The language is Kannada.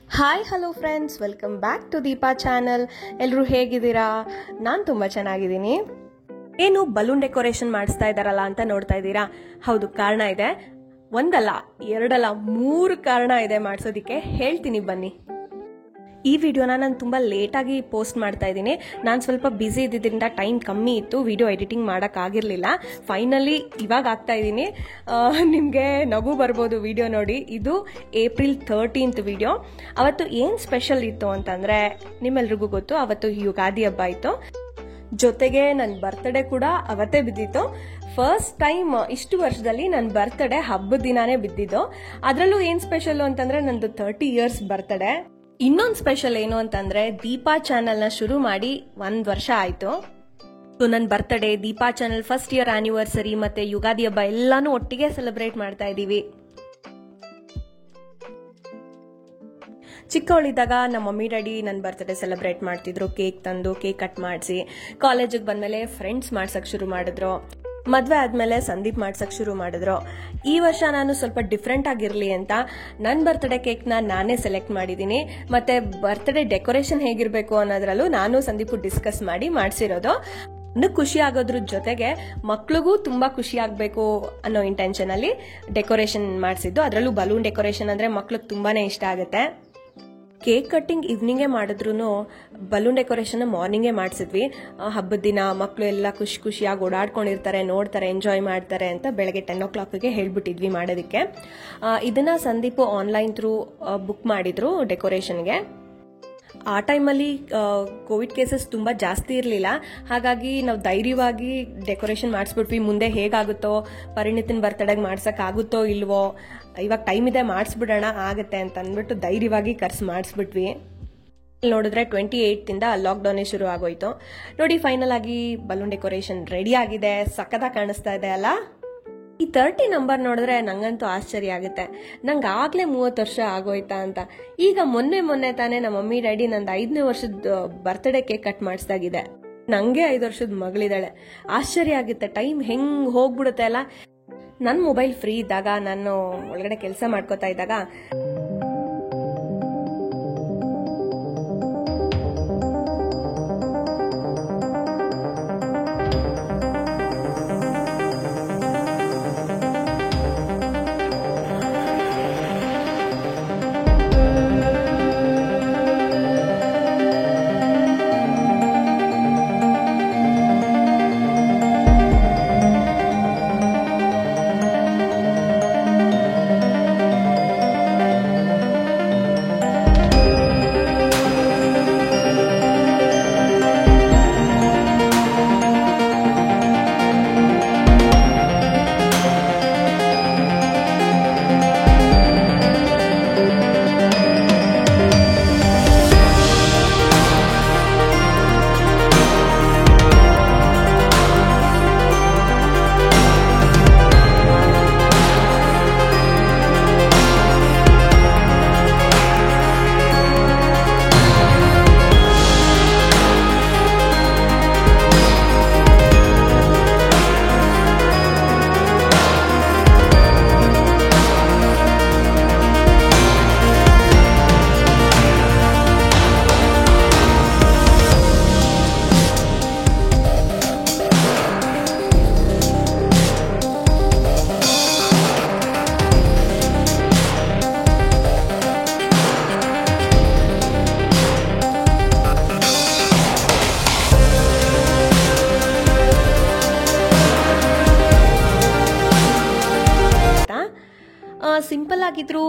Hi hello friends, welcome back to Deepa channel. ಎಲ್ಲರೂ ಹೇಗಿದ್ದೀರಾ? ನಾನು ತುಂಬ ಚೆನ್ನಾಗಿದ್ದೀನಿ. ಏನು ಬಲೂನ್ ಡೆಕೋರೇಷನ್ ಮಾಡಿಸ್ತಾ ಇದ್ದಾರಲ್ಲ ಅಂತ ನೋಡ್ತಾ ಇದ್ದೀರಾ? ಹೌದು, ಕಾರಣ ಇದೆ. ಒಂದಲ್ಲ, ಎರಡಲ್ಲ, 3 ಕಾರಣ ಇದೆ ಮಾಡಿಸೋದಕ್ಕೆ. ಹೇಳ್ತೀನಿ ಬನ್ನಿ. ಈ ವಿಡಿಯೋನ ನಾನು ತುಂಬ ಲೇಟಾಗಿ ಪೋಸ್ಟ್ ಮಾಡ್ತಾ ಇದ್ದೀನಿ. ನಾನು ಸ್ವಲ್ಪ ಬ್ಯುಸಿ ಇದ್ದಿದ್ದರಿಂದ ಟೈಮ್ ಕಮ್ಮಿ ಇತ್ತು, ವಿಡಿಯೋ ಎಡಿಟಿಂಗ್ ಮಾಡೋಕ್ಕಾಗಿರಲಿಲ್ಲ. ಫೈನಲಿ ಇವಾಗ ಆಗ್ತಾ ಇದ್ದೀನಿ. ನಿಮಗೆ ನಗು ಬರ್ಬೋದು ವಿಡಿಯೋ ನೋಡಿ. ಇದು ಏಪ್ರಿಲ್ 13th ವಿಡಿಯೋ. ಅವತ್ತು ಏನು ಸ್ಪೆಷಲ್ ಇತ್ತು ಅಂತಂದರೆ, ನಿಮ್ಮೆಲ್ರಿಗೂ ಗೊತ್ತು, ಅವತ್ತು ಯುಗಾದಿ ಹಬ್ಬ ಇತ್ತು. ಜೊತೆಗೆ ನನ್ನ ಬರ್ತ್ಡೇ ಕೂಡ ಅವತ್ತೇ ಬಿದ್ದಿತ್ತು. ಫಸ್ಟ್ ಟೈಮ್ ಇಷ್ಟು ವರ್ಷದಲ್ಲಿ ನನ್ನ ಬರ್ತ್ಡೇ ಹಬ್ಬದ ದಿನಾನೇ ಬಿದ್ದಿದ್ದು. ಅದರಲ್ಲೂ ಏನು ಸ್ಪೆಷಲ್ಲು ಅಂತಂದರೆ, ನಂದು 30 years ಬರ್ತ್ಡೇ. ಇನ್ನೊಂದು ಸ್ಪೆಷಲ್ ಏನು ಅಂತಂದ್ರೆ, ದೀಪಾ ಚಾನೆಲ್ನ ಶುರು ಮಾಡಿ 1 ವರ್ಷ ಆಯ್ತು. ನನ್ನ birthday, Deepa channel first year anniversary ಮತ್ತೆ ಯುಗಾದಿ ಹಬ್ಬ ಎಲ್ಲಾನು ಒಟ್ಟಿಗೆ ಸೆಲೆಬ್ರೇಟ್ ಮಾಡ್ತಾ ಇದೀವಿ. ಚಿಕ್ಕವಳಿದ್ದಾಗ ನಮ್ಮ ಮಮ್ಮಿ ಡ್ಯಾಡಿ ನನ್ನ ಬರ್ತ್ಡೇ ಸೆಲೆಬ್ರೇಟ್ ಮಾಡ್ತಿದ್ರು. ಕೇಕ್ ತಂದು ಕೇಕ್ ಕಟ್ ಮಾಡಿಸಿ, ಕಾಲೇಜಿಗೆ ಬಂದ್ಮೇಲೆ ಫ್ರೆಂಡ್ಸ್ ಮಾಡ್ಸಕ್ ಶುರು ಮಾಡಿದ್ರು. ಮದ್ವೆ ಆದ್ಮೇಲೆ ಸಂದೀಪ್ ಮಾಡ್ಸಕ್ ಶುರು ಮಾಡಿದ್ರು. ಈ ವರ್ಷ ನಾನು ಸ್ವಲ್ಪ ಡಿಫ್ರೆಂಟ್ ಆಗಿರ್ಲಿ ಅಂತ ನನ್ನ ಬರ್ತ್ಡೇ ಕೇಕ್ನ ನಾನೇ ಸೆಲೆಕ್ಟ್ ಮಾಡಿದ್ದೀನಿ. ಮತ್ತೆ ಬರ್ತ್ಡೇ ಡೆಕೋರೇಷನ್ ಹೇಗಿರ್ಬೇಕು ಅನ್ನೋದ್ರಲ್ಲೂ ನಾನು ಸಂದೀಪು ಡಿಸ್ಕಸ್ ಮಾಡಿ ಮಾಡಿಸಿರೋದು. ನನಗೆ ಖುಷಿ ಆಗೋದ್ರ ಜೊತೆಗೆ ಮಕ್ಳಿಗೂ ತುಂಬಾ ಖುಷಿ ಆಗ್ಬೇಕು ಅನ್ನೋ ಇಂಟೆನ್ಷನ್ ಅಲ್ಲಿ ಡೆಕೋರೇಷನ್ ಮಾಡಿಸಿದ್ದು. ಅದರಲ್ಲೂ ಬಲೂನ್ ಡೆಕೋರೇಷನ್ ಅಂದ್ರೆ ಮಕ್ಳಿಗೆ ತುಂಬಾನೇ ಇಷ್ಟ ಆಗುತ್ತೆ. ಕೇಕ್ ಕಟ್ಟಿಂಗ್ ಈವ್ನಿಂಗೇ ಮಾಡಿದ್ರು, ಬಲೂನ್ ಡೆಕೋರೇಷನ್ ಮಾರ್ನಿಂಗೇ ಮಾಡಿಸಿದ್ವಿ. ಹಬ್ಬದ ದಿನ ಮಕ್ಕಳು ಎಲ್ಲ ಖುಷಿಯಾಗಿ ಓಡಾಡ್ಕೊಂಡಿರ್ತಾರೆ, ನೋಡ್ತಾರೆ, ಎಂಜಾಯ್ ಮಾಡ್ತಾರೆ ಅಂತ ಬೆಳಗ್ಗೆ 10 o'clockಗೆ ಹೇಳ್ಬಿಟ್ಟಿದ್ವಿ ಮಾಡೋದಕ್ಕೆ. ಇದನ್ನ ಸಂದೀಪು ಆನ್ಲೈನ್ ಥ್ರೂ ಬುಕ್ ಮಾಡಿದ್ರು ಡೆಕೋರೇಷನ್ಗೆ. ಆ ಟೈಮಲ್ಲಿ ಕೋವಿಡ್ ಕೇಸಸ್ ತುಂಬ ಜಾಸ್ತಿ ಇರಲಿಲ್ಲ. ಹಾಗಾಗಿ ನಾವು ಧೈರ್ಯವಾಗಿ ಡೆಕೋರೇಷನ್ ಮಾಡಿಸ್ಬಿಟ್ವಿ. ಮುಂದೆ ಹೇಗಾಗುತ್ತೋ, ಪರಿಣಿತಿನ ಬರ್ತಡೆಗೆ ಮಾಡ್ಸೋಕ್ಕಾಗುತ್ತೋ ಇಲ್ವೋ, ಇವಾಗ ಟೈಮ್ ಇದೆ ಮಾಡಿಸ್ಬಿಡೋಣ ಆಗುತ್ತೆ ಅಂತ ಅಂದ್ಬಿಟ್ಟು ಧೈರ್ಯವಾಗಿ ಕರ್ಸಿ ಮಾಡಿಸ್ಬಿಟ್ವಿ. ನೋಡಿದ್ರೆ 28th ಲಾಕ್ಡೌನೇ ಶುರು ಆಗೋಯ್ತು. ನೋಡಿ, ಫೈನಲ್ ಆಗಿ ಬಲೂನ್ ಡೆಕೋರೇಷನ್ ರೆಡಿ ಆಗಿದೆ. ಸಖತ್ತಾಗಿ ಕಾಣಿಸ್ತಾ ಇದೆ ಅಲ್ಲ? ಈ 30 ನಂಬರ್ ನೋಡಿದ್ರೆ ನಂಗಂತೂ ಆಶ್ಚರ್ಯ ಆಗುತ್ತೆ. ನಂಗೆ ಆಗ್ಲೇ 30 ವರ್ಷ ಆಗೋಯ್ತಾ ಅಂತ. ಈಗ ಮೊನ್ನೆ ತಾನೇ ನಮ್ಮ ಮಮ್ಮಿ ಡ್ಯಾಡಿ ನಂದು 5ನೇ ವರ್ಷದ ಬರ್ತ್ಡೇ ಕೇಕ್ ಕಟ್ ಮಾಡಿಸ್ದಾಗಿದೆ. ನಂಗೆ 5 ವರ್ಷದ ಮಗಳಿದ್ದಾಳೆ. ಆಶ್ಚರ್ಯ ಆಗುತ್ತೆ, ಟೈಮ್ ಹೆಂಗ್ ಹೋಗ್ಬಿಡುತ್ತೆ ಅಲ್ಲ. ನನ್ನ ಮೊಬೈಲ್ ಫ್ರೀ ಇದ್ದಾಗ, ನಾನು ಒಳಗಡೆ ಕೆಲಸ ಮಾಡ್ಕೋತಾ ಇದ್ದಾಗ ಸಿಂಪಲ್ ಆಗಿದ್ರು